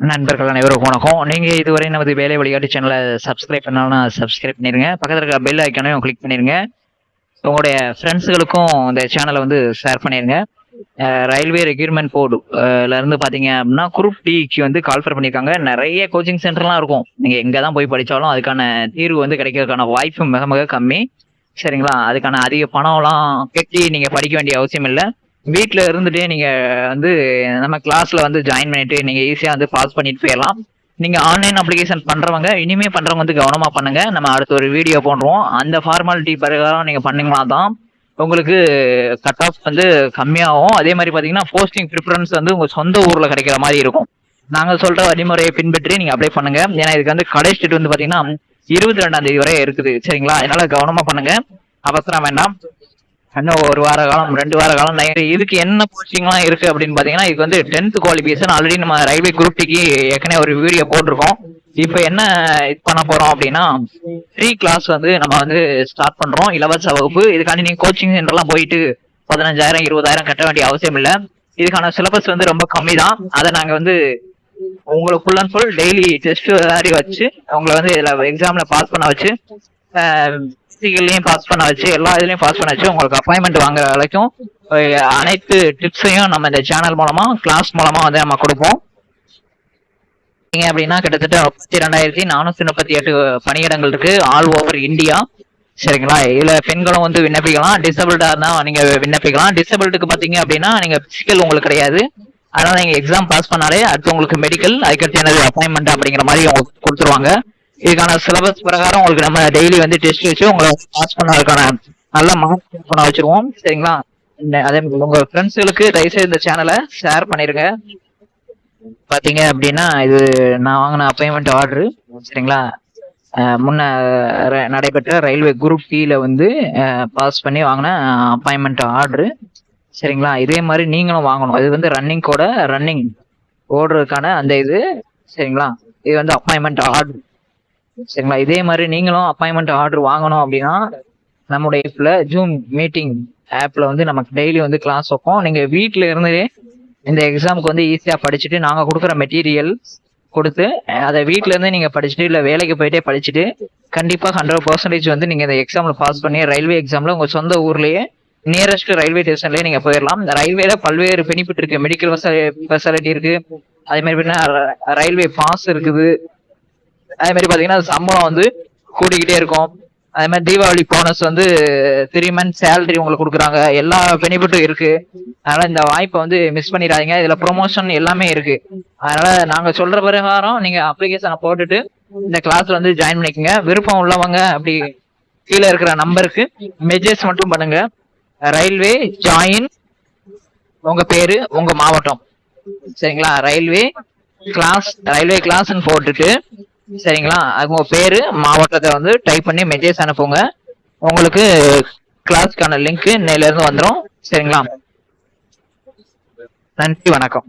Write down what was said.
நண்பர்கள் அனைவருக்கும் வணக்கம். நீங்க இதுவரை நமது வேலை வழிகாட்டு சேனலை சப்ஸ்கிரைப் பண்ணாலும் சப்ஸ்கிரைப் பண்ணிருங்க. பக்கத்துல இருக்க பெல் ஐக்கானையும் கிளிக் பண்ணிருங்க. உங்களுடைய ஃப்ரெண்ட்ஸுகளுக்கும் இந்த சேனலை வந்து ஷேர் பண்ணிருங்க. ரயில்வே ரெக்யூர்மெண்ட் போர்டுல இருந்து பாத்தீங்க அப்படின்னா குரூப் டிக்கு வந்து கால்ஃபர் பண்ணியிருக்காங்க. நிறைய கோச்சிங் சென்டர்லாம் இருக்கும். நீங்க எங்க தான் போய் படிச்சாலும் அதுக்கான தீர்வு வந்து கிடைக்கிறதுக்கான வாய்ப்பு மிக மிக கம்மி. சரிங்களா? அதுக்கான அதிக பணம்லாம் கட்டி நீங்க படிக்க வேண்டிய அவசியம் இல்லை. வீட்டில் இருந்துட்டே நீங்க வந்து நம்ம கிளாஸ்ல வந்து ஜாயின் பண்ணிட்டு நீங்க ஈஸியா வந்து பாஸ் பண்ணிட்டு போயிடலாம். நீங்க ஆன்லைன் அப்ளிகேஷன் பண்றவங்க இனிமே பண்றவங்க வந்து கவனமா பண்ணுங்க. நம்ம அடுத்த ஒரு வீடியோ போடுறோம். அந்த ஃபார்மாலிட்டி பிரகாரம் நீங்க பண்ணீங்களா தான் உங்களுக்கு கட் ஆஃப் வந்து கம்மியாகும். அதே மாதிரி பாத்தீங்கன்னா போஸ்டிங் ப்ரிஃபரன்ஸ் வந்து உங்க சொந்த ஊர்ல கிடைக்கிற மாதிரி இருக்கும். நாங்க சொல்ற வழிமுறையை பின்பற்றி நீங்க அப்ளை பண்ணுங்க. ஏன்னா இதுக்கு வந்து கடைசி டேட் வந்து பாத்தீங்கன்னா 22ஆம் தேதி வரை இருக்குது. சரிங்களா? அதனால கவனமா பண்ணுங்க, அவசரம் வேண்டாம். இன்னும் ஒரு வார காலம் 2 வார காலம் இதுக்கு என்ன கோச்சிங்லாம் இருக்கு அப்படின்னு பாத்தீங்கன்னா, இதுக்கு வந்து 10th குவாலிஃபிகேஷன் ஆல்ரெடி நம்ம ரயில்வே குரூப் டிக்கு ஏற்கனவே ஒரு வீடியோ போட்டிருக்கோம். இப்ப என்ன இது பண்ண போறோம் அப்படின்னா, ஃப்ரீ கிளாஸ் வந்து நம்ம வந்து ஸ்டார்ட் பண்றோம், இலவச வகுப்பு. இதுக்காண்டி நீங்க கோச்சிங் சென்டர்லாம் போயிட்டு 15,000 20,000 கட்ட வேண்டிய அவசியம் இல்லை. இதுக்கான சிலபஸ் வந்து ரொம்ப கம்மி தான். அதை நாங்க வந்து உங்களுக்கு full and full daily test மாதிரி வச்சு உங்களை வந்து இதுல எக்ஸாம்ல பாஸ் பண்ண வச்சு, பாஸ் பண்ண வச்சு, எல்லா இதுலயும் பாஸ் பண்ண வச்சு உங்களுக்கு அப்பாயின்மெண்ட் வாங்குற வரைக்கும் அனைத்து டிப்ஸையும் நம்ம இந்த சேனல் மூலமா கிளாஸ் மூலமா வந்து நம்ம கொடுப்போம். அப்படின்னா கிட்டத்தட்ட 32,438 பணியிடங்கள் இருக்கு ஆல் ஓவர் இந்தியா. சரிங்களா? இதுல பெண்களும் வந்து விண்ணப்பிக்கலாம். டிசபிள்டா இருந்தா நீங்க விண்ணப்பிக்கலாம். டிசபிள்டுக்கு பாத்தீங்க அப்படின்னா நீங்க பிசிக்கல் உங்களுக்கு கிடையாது. அதனால நீங்க எக்ஸாம் பாஸ் பண்ணாலே அடுத்து உங்களுக்கு மெடிக்கல், அதுக்கடுத்து எனது அப்பாயின்மெண்ட் அப்படிங்கிற மாதிரி உங்களுக்கு கொடுத்துருவாங்க. இதுக்கான சிலபஸ் பிரகாரம் உங்களுக்கு நம்ம டெய்லி வந்து டெஸ்ட் வச்சு உங்களை பாஸ் பண்ணதுக்கான நல்ல மார்க் பண்ண வச்சிருவோம். சரிங்களா? அதே உங்க ஃப்ரெண்ட்ஸுகளுக்கு தயவுசெய்து இந்த சேனலை ஷேர் பண்ணிருங்க. பாத்தீங்க அப்படின்னா இது நான் வாங்கின அப்பாயின்மெண்ட் ஆர்டரு. சரிங்களா? முன்ன நடைபெற்ற ரயில்வே குரூப் டில வந்து பாஸ் பண்ணி வாங்கின அப்பாயின்மெண்ட் ஆர்டரு. சரிங்களா? இதே மாதிரி நீங்களும் வாங்கணும். இது வந்து ரன்னிங் ஓடுறதுக்கான அந்த இது. சரிங்களா? இது வந்து அப்பாயின்மெண்ட் ஆர்டர். சரிங்களா? இதே மாதிரி நீங்களும் அப்பாயின்மெண்ட் ஆர்டர் வாங்கணும் அப்படின்னா நம்முடைய ஜூம் மீட்டிங் ஆப்ல வந்து நமக்கு டெய்லி வந்து கிளாஸ் வைப்போம். நீங்க வீட்டுல இருந்தே இந்த எக்ஸாமுக்கு வந்து ஈஸியா படிச்சுட்டு நாங்க கொடுக்குற மெட்டீரியல் கொடுத்து அதை வீட்டுல இருந்தே நீங்க படிச்சுட்டு இல்ல வேலைக்கு போயிட்டே படிச்சுட்டு கண்டிப்பா 100% வந்து நீங்க இந்த எக்ஸாம்ல பாஸ் பண்ணி ரயில்வே எக்ஸாம்ல உங்க சொந்த ஊர்லயே நியரஸ்ட் ரயில்வே ஸ்டேஷன்லயே நீங்க போயிடலாம். இந்த ரயில்வேல பல்வேறு பெனிஃபிட் இருக்கு. மெடிக்கல் ஃபெசிலிட்டி இருக்கு. அதே மாதிரி ரயில்வே பாஸ் இருக்குது. அதே மாதிரி பாத்தீங்கன்னா சம்பளம் வந்து கூடிக்கிட்டே இருக்கும். அதே மாதிரி தீபாவளி போனஸ் வந்து 3 months சேலரி உங்களுக்கு கொடுக்குறாங்க. எல்லா பெனிஃபிட்டும் இருக்கு. அதனால இந்த வாய்ப்பை வந்து மிஸ் பண்ணிடாதீங்க. இதுல ப்ரொமோஷன் எல்லாமே இருக்கு. அதனால நாங்க சொல்ற பிரகாரம் நீங்க அப்ளிகேஷனை போட்டுட்டு இந்த கிளாஸ்ல வந்து ஜாயின் பண்ணிக்கோங்க. விருப்பம் உள்ளவங்க அப்படி கீழே இருக்கிற நம்பருக்கு மெசேஜ் மட்டும் பண்ணுங்க. ரயில்வே ஜாயின், உங்க பேரு, உங்க மாவட்டம். சரிங்களா? ரயில்வே கிளாஸ்ன்னு போட்டுட்டு சரிங்களா உங்க பேரு மாவட்டத்தை வந்து டைப் பண்ணி மெசேஜ் அனுப்புங்க. உங்களுக்கு கிளாஸ்க்கான லிங்க் இன்னையில இருந்து வந்துடும். சரிங்களா? நன்றி, வணக்கம்.